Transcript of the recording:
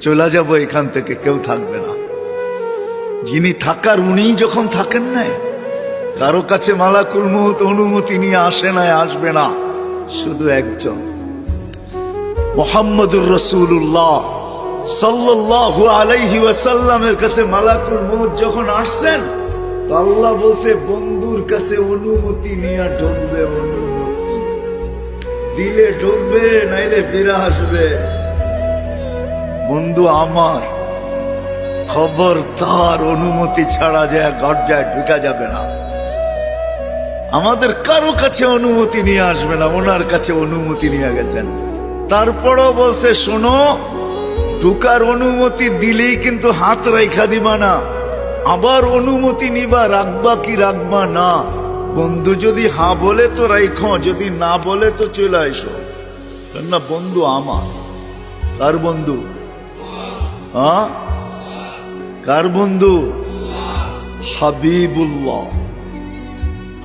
চলে যাব এখান থেকে, কেউ থাকবে না। যিনি থাকার উনিই যখন থাকেন না, কারো কাছে মালাকুল মউত অনুমতি নিয়ে আসে না, আসবে না। শুধু একজন মুহাম্মদুর রাসূলুল্লাহ সাল্লাল্লাহু আলাইহি ওয়াসাল্লামের কাছে মালাকুল মউত যখন আসছেন, তো আল্লাহ বলছে বন্ধুর কাছে অনুমতি নিয়ে ঢুকবে। অনুমতি দিলে ঢুকবে, নাইলে ফিরে আসবে। বন্ধু আমার, খবরদার অনুমতি ছাড়া যায় গর্জায় ঢুকা যাবে না। আমাদের কারো কাছে অনুমতি নিয়ে আসবে না, ওনার কাছে অনুমতি নিয়ে গেছেন। তারপরও বলছে শোনো, ঢুকার অনুমতি দিলেই কিন্তু হাত রাইখা দিবা না, আবার অনুমতি নিবা, রাখবা কি রাখবা না। বন্ধু যদি হ্যাঁ বলে তো রাইখো, যদি না বলে তো চলে আইসো। না বন্ধু আমার। কার বন্ধু? হ্যাঁ, কার বন্ধু? হাবিবুল্লাহ।